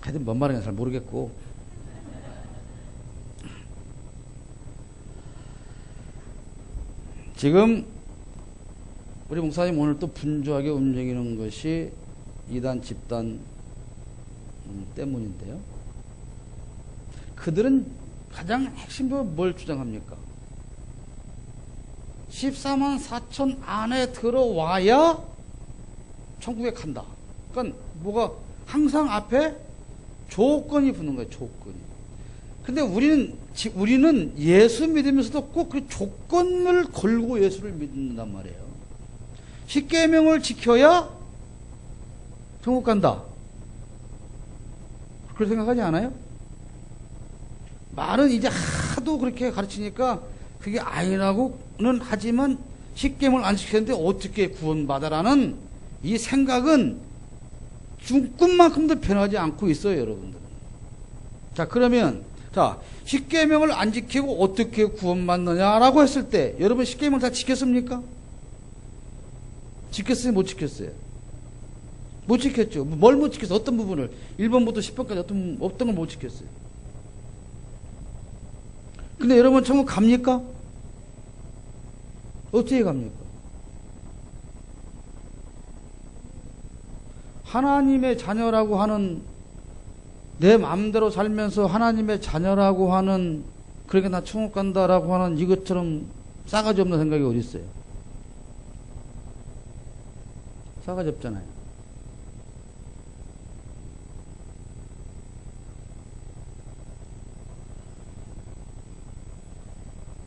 하여튼 뭔 말인지 잘 모르겠고. 지금 우리 목사님 오늘 또 분주하게 움직이는 것이 이단 집단 때문인데요. 그들은 가장 핵심적으로 뭘 주장합니까? 14만 4천 안에 들어와야 천국에 간다. 그러니까 뭐가 항상 앞에 조건이 붙는 거예요. 조건이. 근데 우리는 예수 믿으면서도 꼭 그 조건을 걸고 예수를 믿는단 말이에요. 십계명을 지켜야 천국 간다. 그렇게 생각하지 않아요? 말은 이제 하도 그렇게 가르치니까 그게 아니라고는 하지만 십계명을 안 지켰는데 어떻게 구원받아라는 이 생각은 죽꿈만큼도 변하지 않고 있어요, 여러분들. 자, 그러면 십계명을 안 지키고 어떻게 구원받느냐라고 했을 때 여러분 십계명을 다 지켰습니까? 지켰어요? 못 지켰어요? 못 지켰죠. 뭘 못 지켰어요? 어떤 부분을? 1번부터 10번까지 어떤 걸 못 지켰어요? 근데 여러분 천국 갑니까? 어떻게 갑니까? 하나님의 자녀라고 하는, 내 마음대로 살면서 하나님의 자녀라고 하는, 그러니까 나 천국 간다라고 하는 이것처럼 싸가지 없는 생각이 어디 있어요? 싸가지 없잖아요.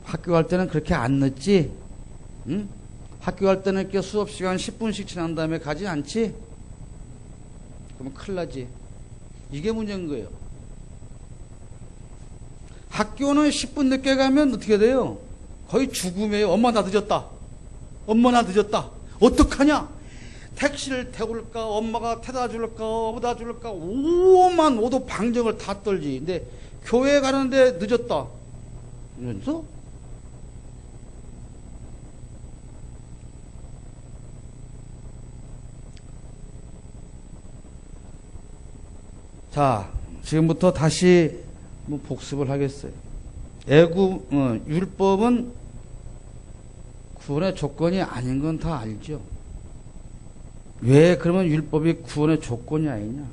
학교 갈 때는 그렇게 안 늦지? 응? 학교 갈 때는 이렇게 수업 시간 10분씩 지난 다음에 가지 않지? 그러면 큰일 나지. 이게 문제인 거예요. 학교는 10분 늦게 가면 어떻게 돼요? 거의 죽음이에요. 엄마 나 늦었다. 엄마 나 늦었다. 어떡하냐? 택시를 태울까? 엄마가 태다 줄까? 오다 줄까? 오만 오도 방정을 다 떨지. 근데 교회 가는데 늦었다. 이러면서? 자, 지금부터 다시 복습을 하겠어요. 율법은 구원의 조건이 아닌 건 다 알죠. 왜 그러면 율법이 구원의 조건이 아니냐?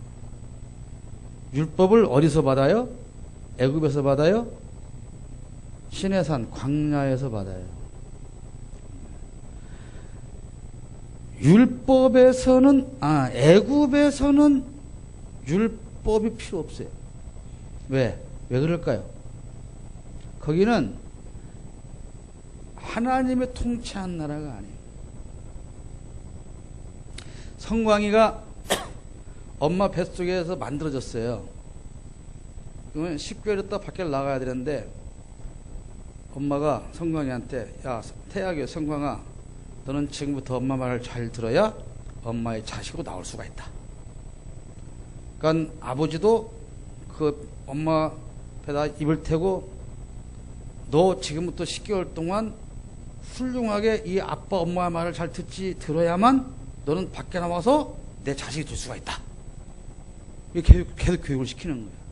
율법을 어디서 받아요? 애굽에서 받아요? 시내산 광야에서 받아요. 애굽에서는 율법이 필요 없어요. 왜 그럴까요? 거기는 하나님의 통치한 나라가 아니에요. 성광이가 엄마 뱃속에서 만들어졌어요. 그러면 10개월 있다 밖에 나가야 되는데 엄마가 성광이한테, 야, 태아게 성광아, 너는 지금부터 엄마 말을 잘 들어야 엄마의 자식으로 나올 수가 있다. 그러니까 아버지도 그 엄마 배다 입을 태고, 너 지금부터 10개월 동안 훌륭하게 이 아빠 엄마의 말을 잘 들어야만 너는 밖에 나와서 내 자식이 될 수가 있다. 이렇게 계속 교육을 시키는 거예요.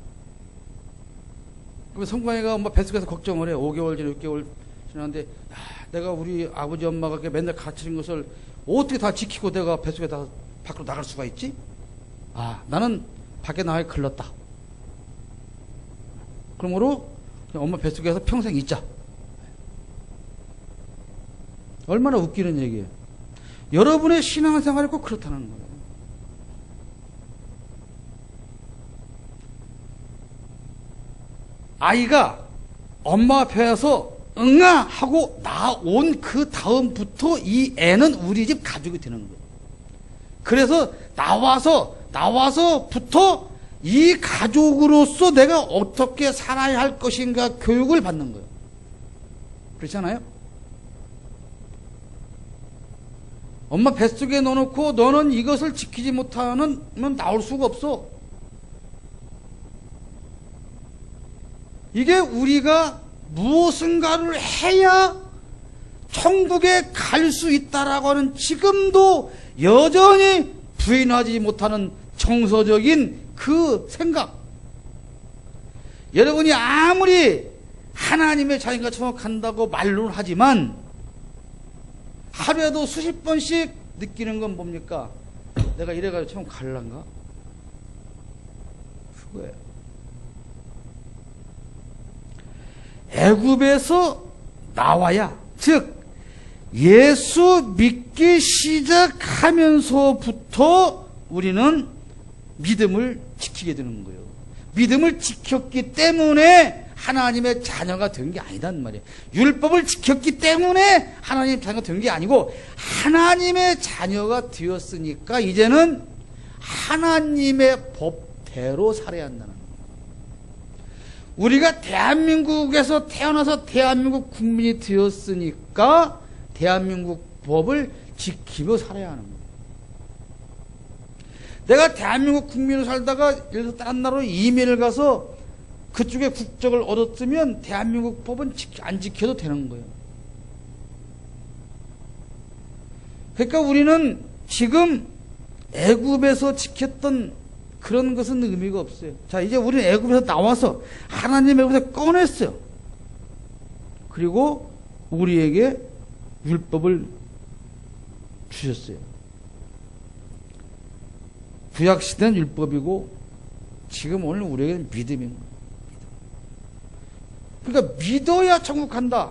그럼 성광이가 엄마 뱃속에서 걱정을 해요. 5개월 지나 6개월 지났는데, 야, 내가 우리 아버지 엄마가 맨날 가르치는 것을 어떻게 다 지키고 내가 뱃속에 다 밖으로 나갈 수가 있지? 나는 밖에 나가기 글렀다. 그러므로 엄마 뱃속에서 평생 있자. 얼마나 웃기는 얘기예요. 여러분의 신앙생활이 꼭 그렇다는 거예요. 아이가 엄마 배에서 응아 하고 나온 그 다음부터 이 애는 우리 집 가족이 되는 거예요. 그래서 나와서부터 이 가족으로서 내가 어떻게 살아야 할 것인가 교육을 받는 거예요. 그렇지 않아요? 엄마 뱃속에 넣어놓고 너는 이것을 지키지 못하면 나올 수가 없어. 이게 우리가 무엇인가를 해야 천국에 갈 수 있다라고 하는 지금도 여전히 부인하지 못하는 정서적인 그 생각. 여러분이 아무리 하나님의 자녀가 정확한다고 말로는 하지만 하루에도 수십 번씩 느끼는 건 뭡니까? 내가 이래가지고 참 갈란가? 그거예요. 애굽에서 나와야, 즉 예수 믿기 시작하면서부터 우리는 믿음을 지키게 되는 거예요. 믿음을 지켰기 때문에 하나님의 자녀가 된 게 아니단 말이에요. 율법을 지켰기 때문에 하나님의 자녀가 된 게 아니고 하나님의 자녀가 되었으니까 이제는 하나님의 법대로 살아야 한다는 거예요. 우리가 대한민국에서 태어나서 대한민국 국민이 되었으니까 대한민국 법을 지키며 살아야 하는 거예요. 내가 대한민국 국민으로 살다가 예를 들어서 다른 나라로 이민을 가서 그쪽의 국적을 얻었으면 대한민국 법은 안 지켜도 되는 거예요. 그러니까 우리는 지금 애굽에서 지켰던 그런 것은 의미가 없어요. 자, 이제 우리는 애굽에서 나와서 하나님 애굽에서 꺼냈어요. 그리고 우리에게 율법을 주셨어요. 구약시대는 율법이고 지금 오늘 우리에게는 믿음인 거예요. 그러니까 믿어야 천국 간다.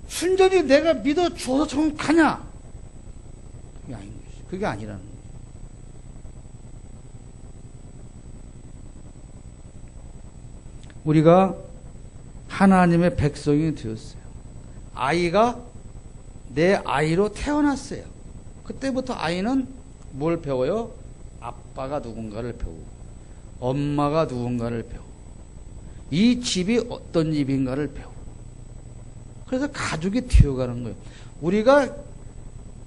순전히 내가 믿어 주어서 천국 가냐? 그게 아닌 것이죠. 그게 아니라는 거예요. 우리가 하나님의 백성이 되었어요. 아이가 내 아이로 태어났어요. 그때부터 아이는 뭘 배워요? 아빠가 누군가를 배우고 엄마가 누군가를 배우고 이 집이 어떤 집인가를 배우고 그래서 가족이 되어가는 거예요. 우리가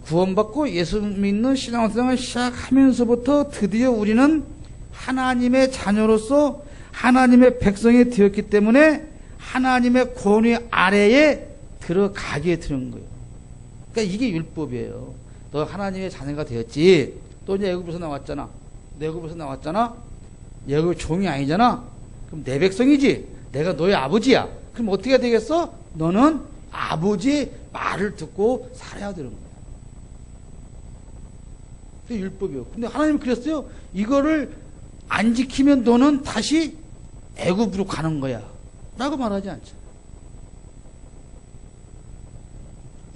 구원받고 예수 믿는 신앙생활을 시작하면서부터 드디어 우리는 하나님의 자녀로서 하나님의 백성이 되었기 때문에 하나님의 권위 아래에 들어가게 되는 거예요. 그러니까 이게 율법이에요. 너 하나님의 자녀가 되었지. 또 이제 애굽에서 나왔잖아. 애굽에서 나왔잖아. 애굽 종이 아니잖아. 그럼 내 백성이지. 내가 너의 아버지야. 그럼 어떻게 되겠어? 너는 아버지의 말을 듣고 살아야 되는 거야. 그게 율법이에요. 근데 하나님은 그랬어요. 이거를 안 지키면 너는 다시 애굽으로 가는 거야. 라고 말하지 않죠.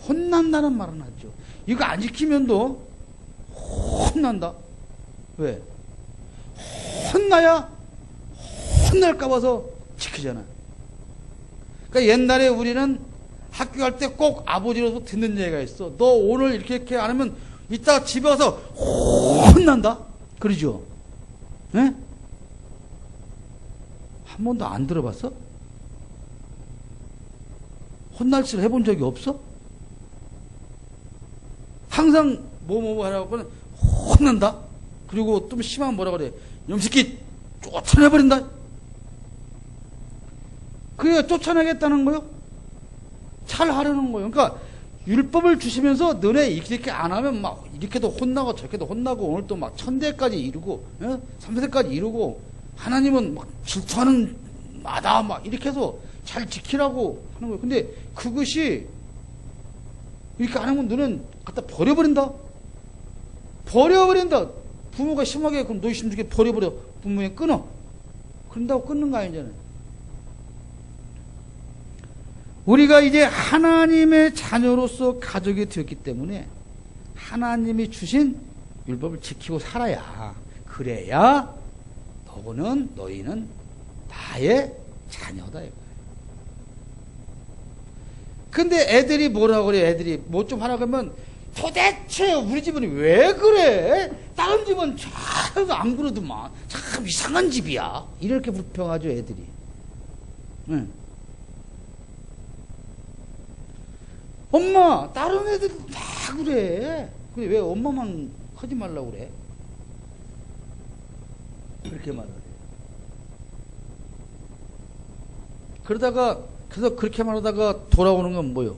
혼난다는 말은 하죠. 이거 안 지키면 너 혼난다. 왜? 혼나야 혼날까 봐서 지키잖아. 그러니까 옛날에 우리는 학교 갈 때 꼭 아버지로서 듣는 얘기가 있어. 너 오늘 이렇게 안 하면 이따 집에 와서 혼난다. 그러죠? 네? 한 번도 안 들어봤어? 혼날치를 해본 적이 없어? 항상 뭐뭐 하라고 하면 혼난다. 그리고 좀 심하면 뭐라 그래? 염식기 쫓아내버린다. 그게 쫓아내겠다는 거요? 잘하려는 거예요. 그러니까 율법을 주시면서 너네 이렇게 안 하면 막 이렇게도 혼나고 저렇게도 혼나고 오늘 또 막 1000대까지 이루고 3세까지 이루고 하나님은 막 질투하는 마다 막 이렇게 해서 잘 지키라고 하는 거예요. 근데 그것이 이렇게 안 하면 너는 갖다 버려버린다. 버려버린다. 부모가 심하게 그럼 너 심하게 버려버려. 부모에 끊어. 그런다고 끊는 거 아니잖아요. 우리가 이제 하나님의 자녀로서 가족이 되었기 때문에 하나님이 주신 율법을 지키고 살아야 그래야 너희는 나의 자녀다 이거예요. 근데 애들이 뭐라고 그래? 애들이 뭐 좀 하라 그러면 도대체 우리 집은 왜 그래? 다른 집은 잘 안 그러더만 참 이상한 집이야. 이렇게 불평하죠 애들이. 응. 엄마 다른 애들이 다 그래. 근데 왜 엄마만 하지 말라고 그래? 그렇게 말을 해요. 그래서 그렇게 말하다가 돌아오는 건 뭐요?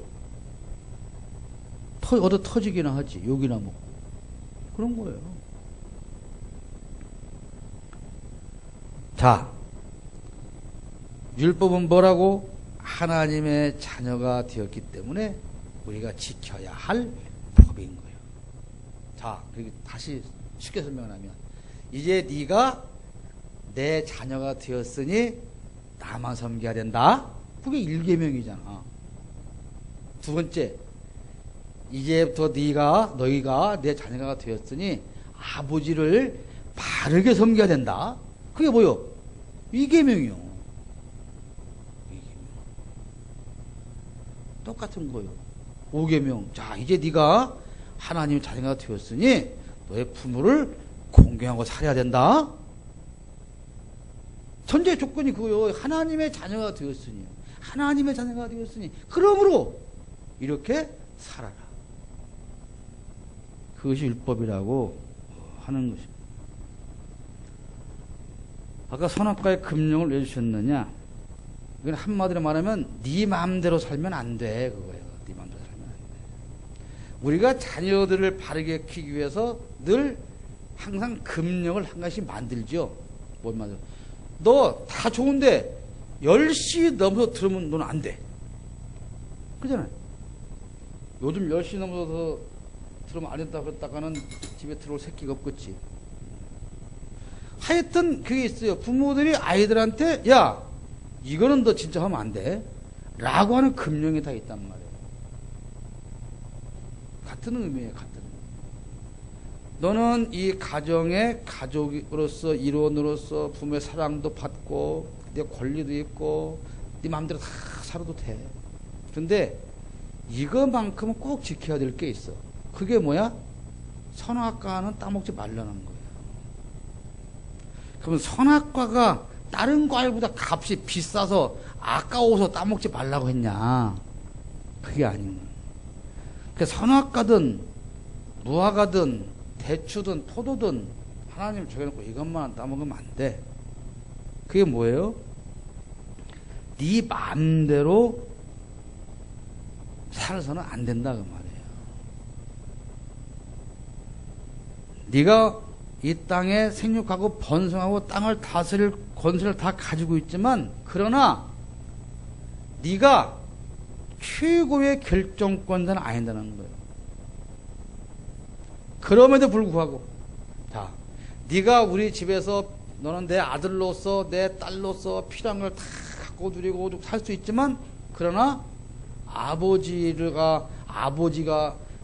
얻어 터지기나 하지. 욕이나 먹고. 그런 거예요. 자, 율법은 뭐라고? 하나님의 자녀가 되었기 때문에 우리가 지켜야 할 법인 거예요. 자, 그리고 다시 쉽게 설명하면 이제 네가 내 자녀가 되었으니 나만 섬겨야 된다. 그게 1계명이잖아. 두 번째, 이제부터 너희가 내 자녀가 되었으니 아버지를 바르게 섬겨야 된다. 그게 뭐요? 2계명이요. 똑같은 거요. 5계명. 자, 이제 네가 하나님의 자녀가 되었으니 너의 부모를 공경하고 살아야 된다. 전제 조건이 그거요. 하나님의 자녀가 되었으니. 하나님의 자녀가 되었으니. 그러므로 이렇게 살아라. 그것이 율법이라고 하는 것입니다. 아까 선악과의 금령을 왜 주셨느냐? 이건 한마디로 말하면 네 마음대로 살면 안 돼. 그거예요. 네 마음대로 살면 안 돼. 우리가 자녀들을 바르게 키우기 위해서 늘 항상 금령을 한 가지 만들죠. 뭘 만들어? 너 다 좋은데 10시 넘어서 들으면 너는 안 돼. 그러잖아요. 요즘 10시 넘어서 들으면 안 된다 그랬다가는 집에 들어올 새끼가 없겠지. 하여튼 그게 있어요. 부모들이 아이들한테 야 이거는 너 진짜 하면 안 돼 라고 하는 금령이 다 있단 말이에요. 같은 의미예요. 같은 의미. 너는 이 가정의 가족으로서 일원으로서 부모의 사랑도 받고 내 권리도 있고 네 마음대로 다 살아도 돼. 그런데 이거만큼은 꼭 지켜야 될 게 있어. 그게 뭐야? 선악과는 따먹지 말라는 거예요. 그러면 선악과가 다른 과일보다 값이 비싸서 아까워서 따먹지 말라고 했냐? 그게 아닌 거예요. 그러니까 선악과든 무화과든 대추든 포도든 하나님 정해놓고 이것만 따먹으면 안 돼. 그게 뭐예요? 네 마음대로 살아서는 안 된다 그 말이에요. 네가 이 땅에 생육하고 번성하고 땅을 다스릴 권세를 다 가지고 있지만 그러나 네가 최고의 결정권자는 아니다는 거예요. 그럼에도 불구하고 자, 네가 우리 집에서 너는 내 아들로서 내 딸로서 필요한 걸 다 갖고 누리고 살 수 있지만 그러나 아버지가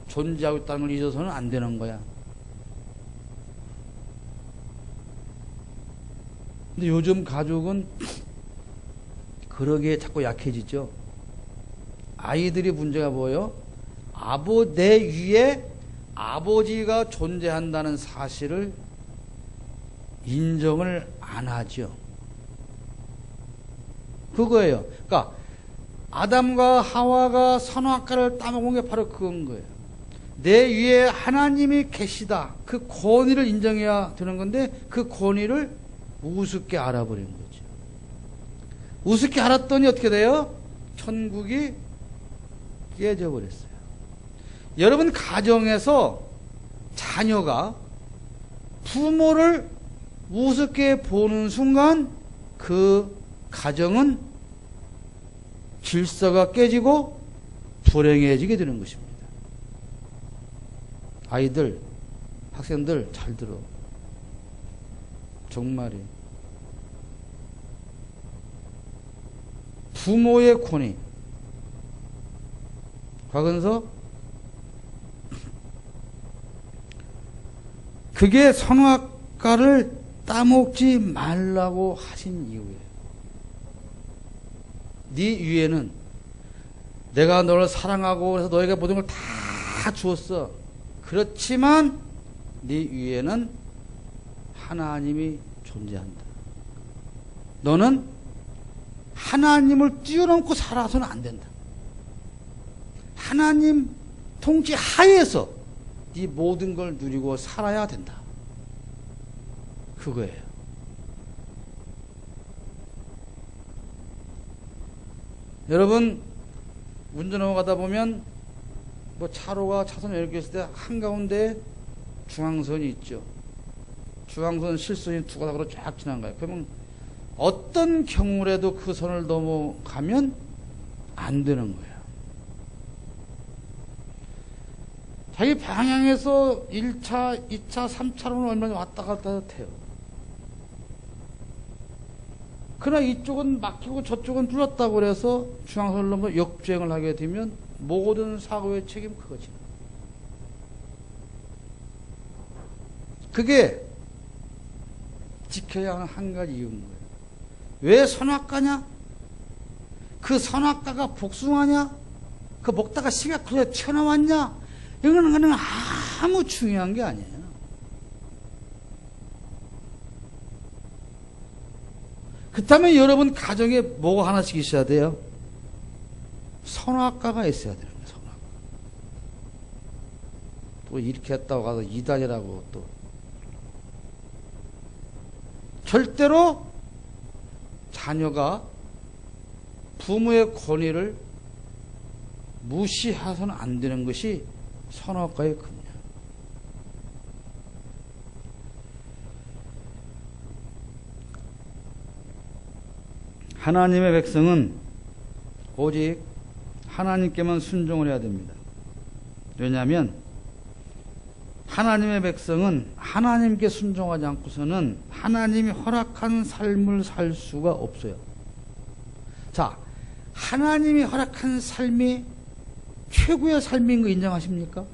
존재하고 있다는 걸 잊어서는 안 되는 거야. 근데 요즘 가족은 그러기에 자꾸 약해지죠. 아이들이 문제가 뭐예요? 내 위에 아버지가 존재한다는 사실을 인정을 안 하죠. 그거예요. 그러니까 아담과 하와가 선악과를 따먹은 게 바로 그건 거예요. 내 위에 하나님이 계시다. 그 권위를 인정해야 되는 건데 그 권위를 우습게 알아버린 거죠. 우습게 알았더니 어떻게 돼요? 천국이 깨져버렸어요. 여러분 가정에서 자녀가 부모를 우습게 보는 순간 그 가정은 질서가 깨지고 불행해지게 되는 것입니다. 아이들, 학생들 잘 들어. 정말이 부모의 권위. 박은서 그게 선악과를 따먹지 말라고 하신 이유예요. 네 위에는 내가 너를 사랑하고 그래서 너에게 모든 걸 다 주었어. 그렇지만 네 위에는 하나님이 존재한다. 너는 하나님을 뛰어넘고 살아서는 안 된다. 하나님 통치 하에서 네 모든 걸 누리고 살아야 된다. 그거예요. 여러분 운전하고 가다 보면 뭐 차로가 차선 이렇게 있을 때 한가운데 중앙선이 있죠. 중앙선 실선이 두 가닥으로 쫙 지난 거예요. 그러면 어떤 경우라도 그 선을 넘어가면 안 되는 거야. 자기 방향에서 1차, 2차, 3차로는 얼마나 왔다 갔다 해요. 그러나 이쪽은 막히고 저쪽은 뚫었다고 그래서 중앙선을 넘어 역주행을 하게 되면 모든 사고의 책임 그거지. 그게 지켜야 하는 한 가지 이유인 거예요. 왜 선악과냐? 그 선악과가 복숭아냐? 그 먹다가 씨가 그래 튀어나왔냐? 이거는 그냥 아무 중요한 게 아니에요. 그렇다면 여러분 가정에 뭐가 하나씩 있어야 돼요? 선악과가 있어야 되는 거예요. 선악과. 또 이렇게 했다고 가서 이단이라고 또 절대로 자녀가 부모의 권위를 무시해서는 안 되는 것이 선악과의 근요. 하나님의 백성은 오직 하나님께만 순종을 해야 됩니다. 왜냐하면 하나님의 백성은 하나님께 순종하지 않고서는 하나님이 허락한 삶을 살 수가 없어요. 자, 하나님이 허락한 삶이 최고의 삶인 거 인정하십니까?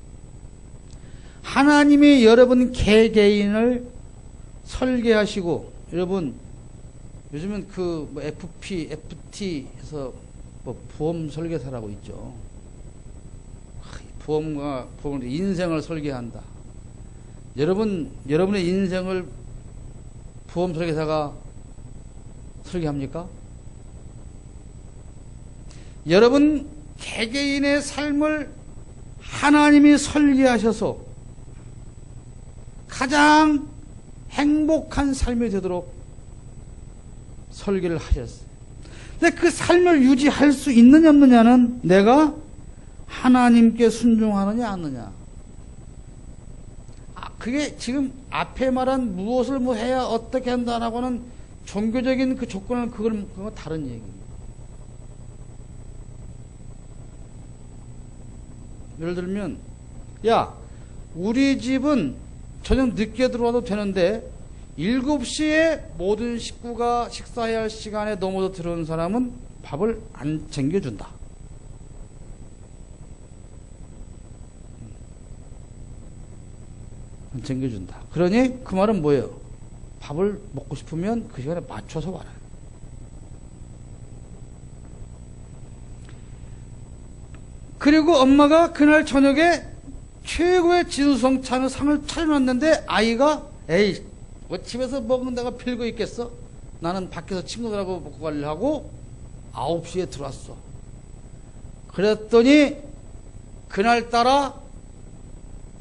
하나님이 여러분 개개인을 설계하시고, 여러분 요즘은 그 뭐 FP, FT에서 뭐 보험 설계사라고 있죠. 보험과 인생을 설계한다. 여러분의 인생을 보험 설계사가 설계합니까? 여러분 개개인의 삶을 하나님이 설계하셔서 가장 행복한 삶이 되도록 설계를 하셨어요. 근데 그 삶을 유지할 수 있느냐 없느냐는 내가 하나님께 순종하느냐 안느냐. 그게 지금 앞에 말한 무엇을 뭐 해야 어떻게 한다라고는 종교적인 그 조건은 그건 다른 얘기예요. 예를 들면, 야, 우리 집은 저녁 늦게 들어와도 되는데 7시에 모든 식구가 식사해야 할 시간에 넘어서 들어온 사람은 밥을 안 챙겨준다. 안 챙겨준다. 그러니 그 말은 뭐예요? 밥을 먹고 싶으면 그 시간에 맞춰서 와라. 그리고 엄마가 그날 저녁에 최고의 진수성찬의 상을 차려놨는데 아이가 에이 뭐 집에서 먹는다가 필거 있겠어? 나는 밖에서 친구들하고 먹고 가려고 9시에 들어왔어. 그랬더니 그날따라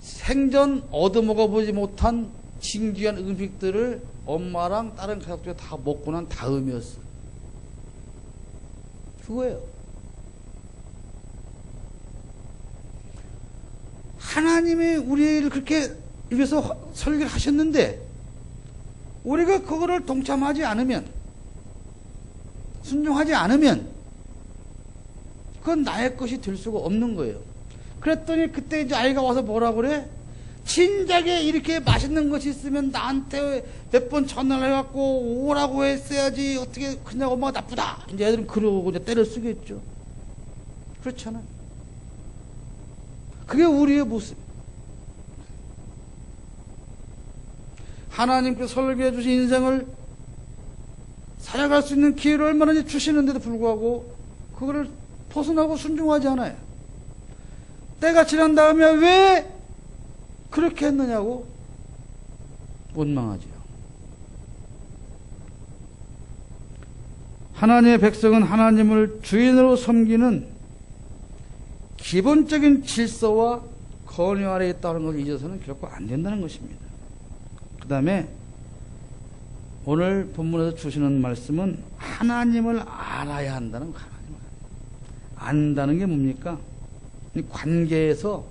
생전 얻어먹어보지 못한 진귀한 음식들을 엄마랑 다른 가족들이 다 먹고 난 다음이었어. 그거예요. 하나님이 우리를 그렇게 위해서 설계를 하셨는데 우리가 그거를 동참하지 않으면, 순종하지 않으면 그건 나의 것이 될 수가 없는 거예요. 그랬더니 그때 이제 아이가 와서 뭐라 그래? 진작에 이렇게 맛있는 것이 있으면 나한테 몇 번 전화를 해갖고 오라고 했어야지. 어떻게 그냥 엄마가 나쁘다. 이제 애들은 그러고 이제 때를 쓰겠죠. 그렇잖아요. 그게 우리의 모습. 하나님께서 설계해 주신 인생을 살아갈 수 있는 기회를 얼마나 주시는데도 불구하고 그거를 벗어나고 순종하지 않아요. 때가 지난 다음에 왜 그렇게 했느냐고 원망하지요. 하나님의 백성은 하나님을 주인으로 섬기는 기본적인 질서와 권위 아래에 있다는 것을 잊어서는 결코 안 된다는 것입니다. 그 다음에 오늘 본문에서 주시는 말씀은 하나님을 알아야 한다는 거. 하나님을 안다는 게 뭡니까? 관계에서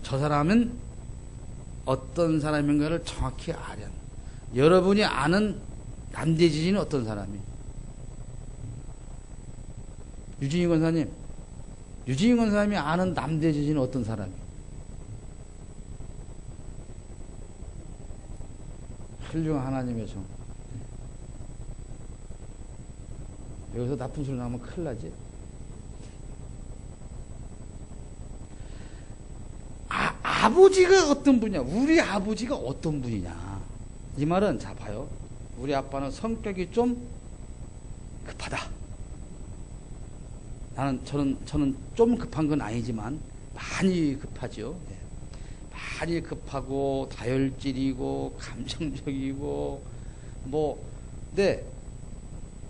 저 사람은 어떤 사람인가를 정확히 알아야 한다. 여러분이 아는 남대지진은 어떤 사람이? 유진희 권사님, 유진희 권사님이 아는 남대지진은 어떤 사람이? 훌륭한 하나님의 종. 여기서 나쁜 소리 나오면 큰일 나지. 아버지가 어떤 분이냐? 우리 아버지가 어떤 분이냐? 이 말은, 자, 봐요. 우리 아빠는 성격이 좀 급하다. 저는 좀 급한 건 아니지만, 많이 급하죠. 네. 많이 급하고, 다혈질이고, 감정적이고, 네.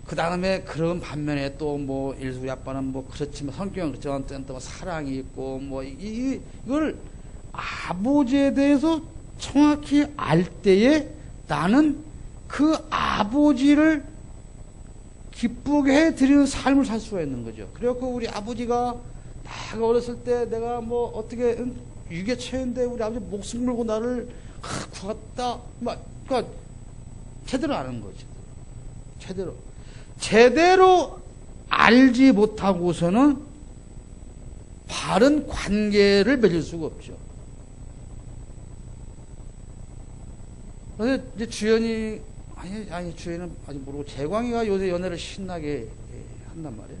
그 다음에 그런 반면에 또 우리 아빠는 그렇지만, 성격은 그렇지만, 또 사랑이 있고, 이걸 아버지에 대해서 정확히 알 때에 나는 그 아버지를 기쁘게 해드리는 삶을 살 수가 있는 거죠. 그래서 우리 아버지가 내가 어렸을 때 내가 어떻게 유괴처인데 우리 아버지 목숨 걸고 나를 구했다. 그러니까 제대로 아는 거죠. 제대로 알지 못하고서는 바른 관계를 맺을 수가 없죠. 그래서 이제 주연이, 주연은 아직 모르고 재광이가 요새 연애를 신나게 한단 말이에요.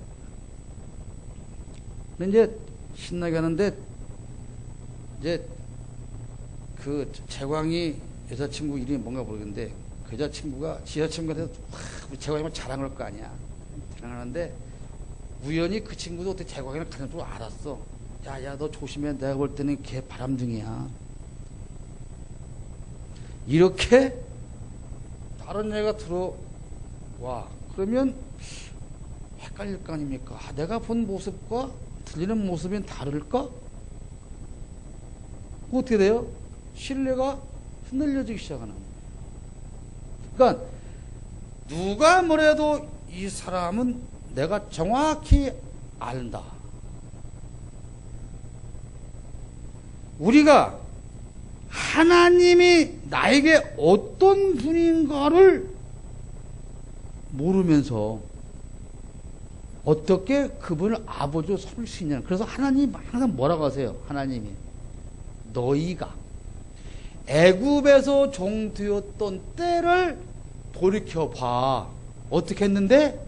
근데 이제 신나게 하는데, 이제 그 재광이 여자친구 이름이 뭔가 모르겠는데, 그 여자친구가, 지 여자친구한테 우리 재광이만 자랑할 거 아니야. 자랑하는데, 우연히 그 친구도 어떻게 재광이를 가장 좀 알았어. 야, 너 조심해. 내가 볼 때는 걔 바람둥이야. 이렇게 다른 애가 들어와. 그러면 헷갈릴 거 아닙니까? 내가 본 모습과 들리는 모습이 다를까? 어떻게 돼요? 신뢰가 흔들려지기 시작하는 거예요. 그러니까 누가 뭐래도 이 사람은 내가 정확히 안다. 우리가 하나님이 나에게 어떤 분인가를 모르면서 어떻게 그분을 아버지로 삼을 수 있냐. 그래서 하나님 항상 뭐라고 하세요? 하나님이 너희가 애굽에서 종되었던 때를 돌이켜봐. 어떻게 했는데?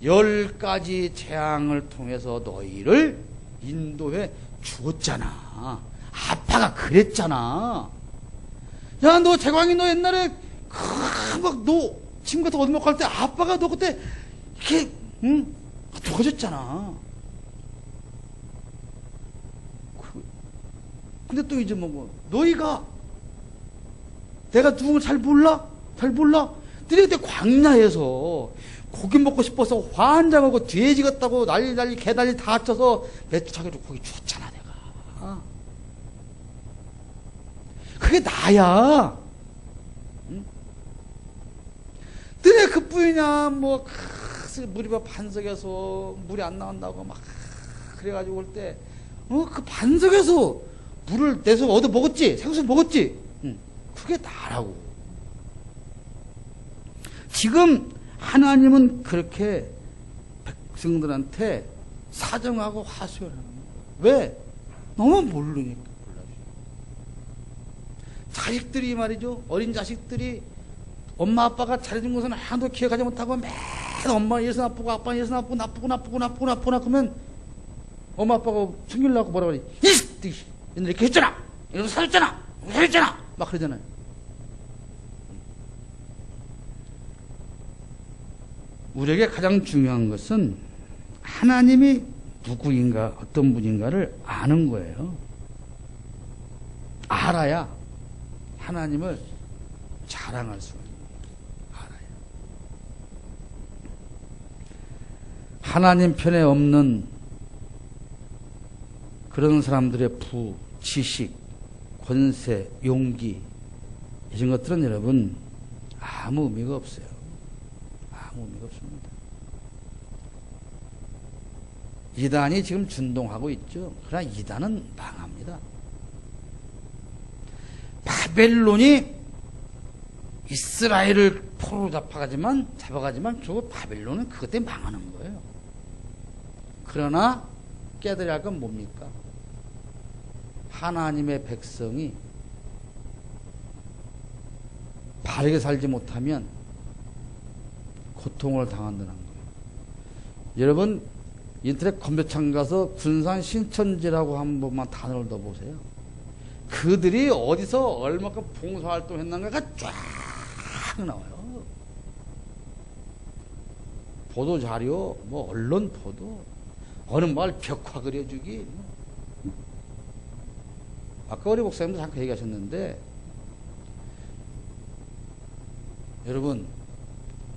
10가지 재앙을 통해서 너희를 인도해 주었잖아. 아빠가 그랬잖아. 야, 너 재광이 너 옛날에 너 친구한테 얻어먹고 할 때 아빠가 너 그때 이렇게 도와줬잖아. 근데 또 이제 너희가 내가 누군가 잘 몰라? 너희 그때 광야에서 고기 먹고 싶어서 환장하고 돼지 같다고 난리 개난리 다 합쳐서 배추 차기로 고기 줬잖아 내가. 그게 나야. 응? 너네 그뿐이냐. 물이 반석에서 물이 안 나온다고 막 그래가지고 올 때 그 반석에서 물을 내서 얻어 먹었지. 생수 먹었지. 응. 그게 나라고. 지금 하나님은 그렇게 백성들한테 사정하고 하소연하는 거예요. 왜? 너무 모르니까. 자식들이 말이죠. 어린 자식들이 엄마 아빠가 잘해준 것은 하나도 기억하지 못하고 매일 엄마는 이래서 나쁘고 아빠는 이래서 나쁘고 그러면 엄마 아빠가 숨기려고 뭐라고 그래. 옛날에 이렇게 했잖아. 이러고 사줬잖아. 막 그러잖아요. 우리에게 가장 중요한 것은 하나님이 누구인가 어떤 분인가를 아는 거예요. 알아야 하나님을 자랑할 수가 있는 거예요. 알아야. 하나님 편에 없는 그런 사람들의 부, 지식, 권세, 용기 이런 것들은 여러분 아무 의미가 없어요. 아무 의미가 없습니다. 이단이 지금 준동하고 있죠. 그러나 이단은 망합니다. 바벨론이 이스라엘을 포로 잡아가지만 저 바빌론은 그것 때문에 망하는 거예요. 그러나 깨달아야 할 건 뭡니까? 하나님의 백성이 바르게 살지 못하면 고통을 당한다는 거예요. 여러분 인터넷 검색창 가서 군산 신천지라고 한 번만 단어를 넣어보세요. 그들이 어디서 얼마큼 봉사활동 했는가가 쫙 나와요. 보도자료, 뭐 언론 보도, 어느 마을 벽화 그려주기. 아까 우리 목사님도 잠깐 얘기하셨는데, 여러분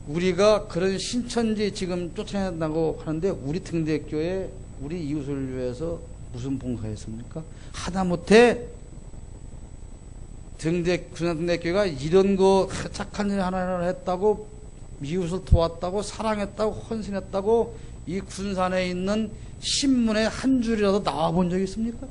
우리가 그런 신천지 지금 쫓아낸다고 하는데 우리 등대교회 우리 이웃을 위해서 무슨 봉사했습니까? 하다못해 군산등대교회가 이런 거 착한 일 하나를 했다고, 이웃을 도왔다고, 사랑했다고, 헌신했다고 이 군산에 있는 신문에 한 줄이라도 나와 본 적이 있습니까?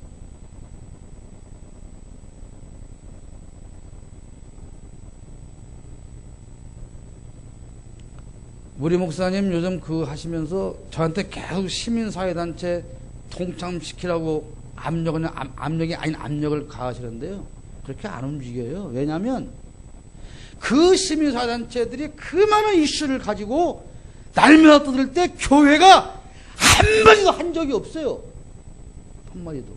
우리 목사님 요즘 그 하시면서 저한테 계속 시민사회단체 동참시키라고 압력을 가하시는데요. 그렇게 안 움직여요. 왜냐하면 그 시민사회단체들이 그 많은 이슈를 가지고 날마다 떠들 때 교회가 한마디도 한 적이 없어요. 한마디도.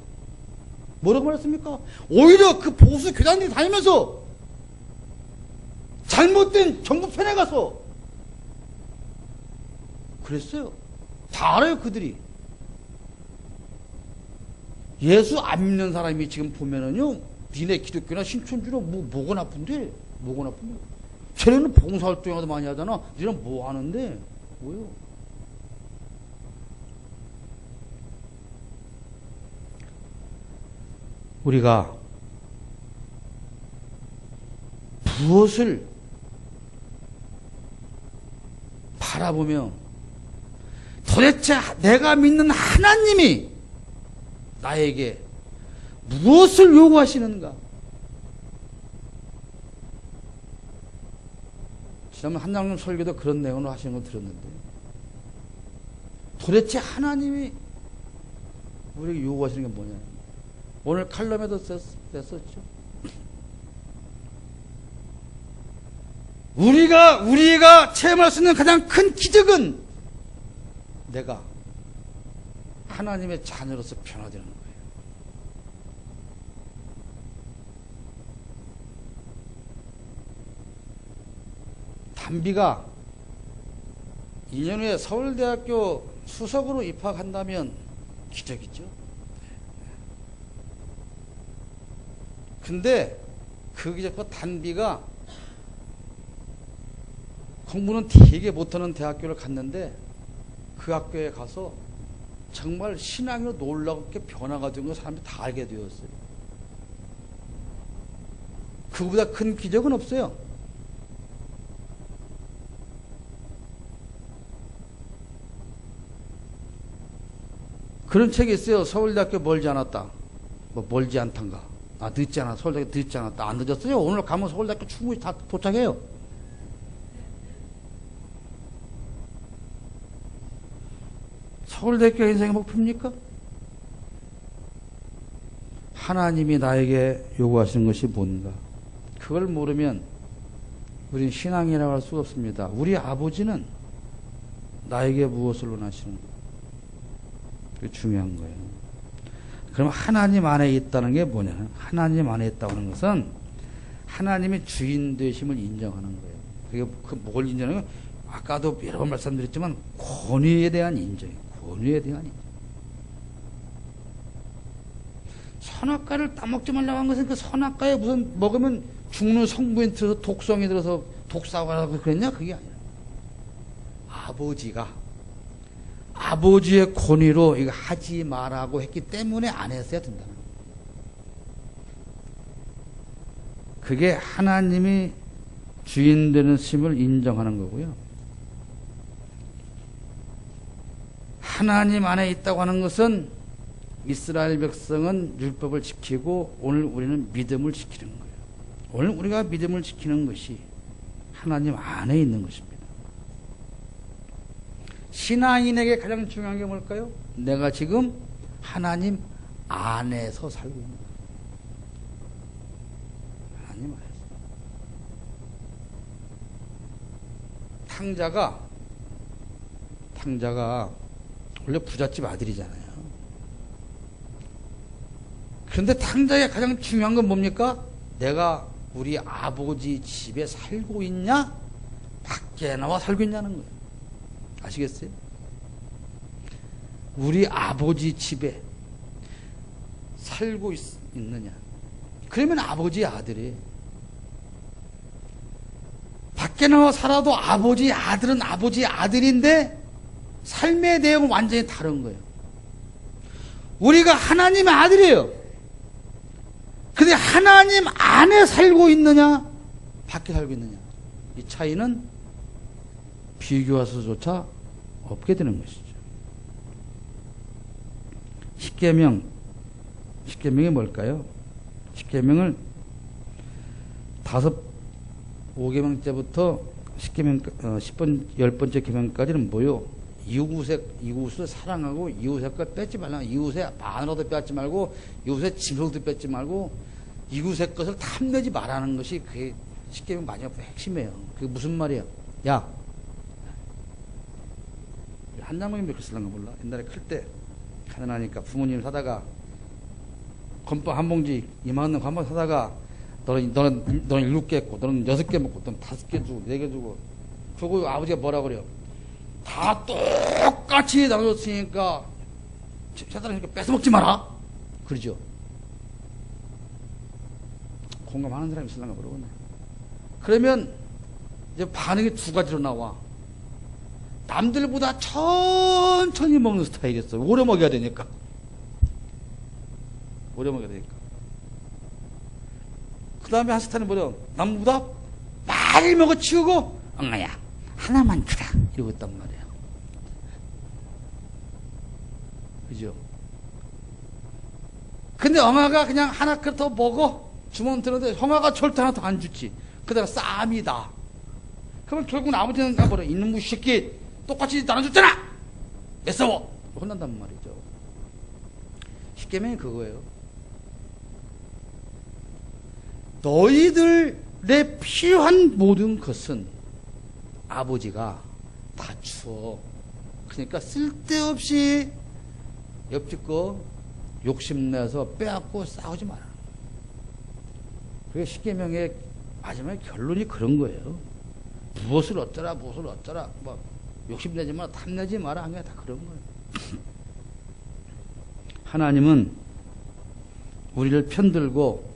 뭐라고 말했습니까? 오히려 그 보수 교단들이 다니면서 잘못된 정부 편에 가서 그랬어요. 다 알아요, 그들이. 예수 안 믿는 사람이 지금 보면은요, 니네 기독교나 신천지로 뭐가 나쁜데? 뭐가 나쁜데? 쟤네는 봉사활동이라도 많이 하잖아. 니네는 뭐 하는데? 뭐요? 우리가 무엇을 바라보며 도대체 내가 믿는 하나님이 나에게 무엇을 요구하시는가? 지난번 한장님 설교도 그런 내용을 하시는 걸 들었는데, 도대체 하나님이 우리에게 요구하시는 게 뭐냐? 오늘 칼럼에도 썼죠. 우리가 체험할 수 있는 가장 큰 기적은 내가 하나님의 자녀로서 변화되는 거예요. 단비가 2년 후에 서울대학교 수석으로 입학한다면 기적이죠. 근데 그 기적과 단비가 공부는 되게 못하는 대학교를 갔는데 그 학교에 가서 정말 신앙으로 놀랍게 변화가 된 걸 사람들이 다 알게 되었어요. 그보다 큰 기적은 없어요. 그런 책이 있어요. 서울대학교 멀지 않았다. 뭐 멀지 않단가. 늦지 않았다. 서울대학교 늦지 않았다. 안 늦었어요. 오늘 가면 서울대학교 충분히 다 도착해요. 서울대학교 인생의 목표입니까? 하나님이 나에게 요구하시는 것이 뭔가? 그걸 모르면 우리는 신앙이라고 할 수가 없습니다. 우리 아버지는 나에게 무엇을 원하시는가? 그게 중요한 거예요. 그럼 하나님 안에 있다는 게 뭐냐? 하나님 안에 있다는 것은 하나님의 주인 되심을 인정하는 거예요. 그게 뭘 인정하는 거예요? 아까도 여러 번 말씀드렸지만 권위에 대한 인정이에요. 권위에 대한 인정. 선악과를 따먹지 말라고 한 것은 그 선악과에 무슨 먹으면 죽는 성분이 들어서 독성이 들어서 독사가 나고 그랬냐? 그게 아니라 아버지의 권위로 이거 하지 말라고 했기 때문에 안 했어야 된다는 거예요. 그게 하나님이 주인 되는 심을 인정하는 거고요. 하나님 안에 있다고 하는 것은 이스라엘 백성은 율법을 지키고 오늘 우리는 믿음을 지키는 거예요. 오늘 우리가 믿음을 지키는 것이 하나님 안에 있는 것입니다. 신앙인에게 가장 중요한 게 뭘까요? 내가 지금 하나님 안에서 살고 있는 거예요. 하나님 안에서. 탕자가 원래 부잣집 아들이잖아요. 그런데 탕자의 가장 중요한 건 뭡니까? 내가 우리 아버지 집에 살고 있냐? 밖에 나와 살고 있냐는 거예요. 아시겠어요? 우리 아버지 집에 살고 있느냐? 그러면 아버지의 아들이. 밖에 나와 살아도 아버지의 아들은 아버지의 아들인데 삶의 내용은 완전히 다른 거예요. 우리가 하나님의 아들이에요. 근데 하나님 안에 살고 있느냐, 밖에 살고 있느냐, 이 차이는 비교할 수조차 없게 되는 것이죠. 십계명이 뭘까요? 십계명을 5계명째부터 10번째 계명까지는 뭐요? 이웃을 사랑하고 이웃의 것 뺏지 말라. 이웃의 반으로도 뺏지 말고 이웃의 짐승도 뺏지 말고 이웃의 것을 탐내지 말라는 것이 그게 십계명 마지막 핵심이에요. 그게 무슨 말이야? 야, 한장모님 그렇게 쓰는가 몰라. 옛날에 클 때 가난하니까 부모님 사다가 건빵 한 봉지 2만 원 건빵 사다가 너는 7개 했고 너는 6개 먹고 너는 5개 주고 4개 주고 그리고 아버지가 뭐라 그래요? 다 똑같이 나눠줬으니까 세상이니까 뺏어먹지 마라 그러죠. 공감하는 사람이 있을랑가 모르겠네. 그러면 이제 반응이 두 가지로 나와. 남들보다 천천히 먹는 스타일이었어요. 오래 먹여야 되니까. 그 다음에 한 스타일은 뭐죠? 남보다 많이 먹어 치우고 엄마야 하나만 주라 이러고 있단 말이에요. 그죠? 근데 엄마가 그냥 하나 더 먹어 주면 되는데 형아가 절대 하나 더 안 주지. 그다가 쌈이다. 그러면 결국은 아버지는 가버려. 이놈의 새끼 똑같이 나눠줬잖아. 왜 싸워? 혼난단 말이죠. 십계명이 그거예요. 너희들의 필요한 모든 것은 아버지가 다 주어. 그러니까 쓸데없이 옆집 거 욕심내서 빼앗고 싸우지 마라. 그게 십계명의 마지막 결론이 그런 거예요. 무엇을 어쩌라 뭐 욕심내지 마라 탐내지 마라 한 게 다 그런 거예요. 하나님은 우리를 편들고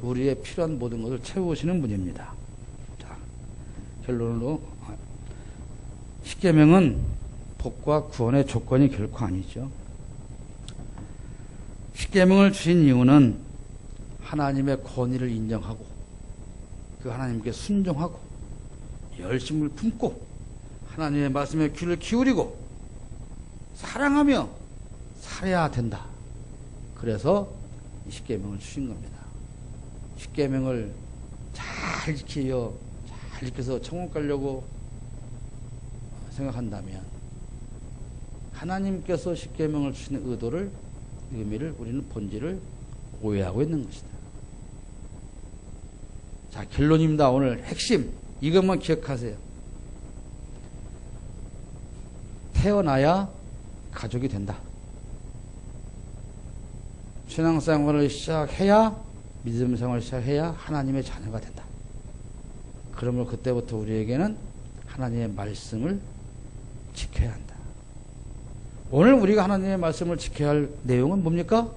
우리의 필요한 모든 것을 채우시는 분입니다. 자, 결론으로 십계명은 복과 구원의 조건이 결코 아니죠. 십계명을 주신 이유는 하나님의 권위를 인정하고 그 하나님께 순종하고 열심을 품고 하나님의 말씀에 귀를 기울이고 사랑하며 살아야 된다. 그래서 이 십계명을 주신 겁니다. 십계명을 잘 지켜서 천국 가려고 생각한다면 하나님께서 십계명을 주시는 의미를 우리는 본질을 오해하고 있는 것이다. 자, 결론입니다. 오늘 핵심 이것만 기억하세요. 태어나야 가족이 된다. 신앙생활을 시작해야 믿음 생활을 시작해야 하나님의 자녀가 된다. 그러므로 그때부터 우리에게는 하나님의 말씀을 지켜야 한다. 오늘 우리가 하나님의 말씀을 지켜야 할 내용은 뭡니까?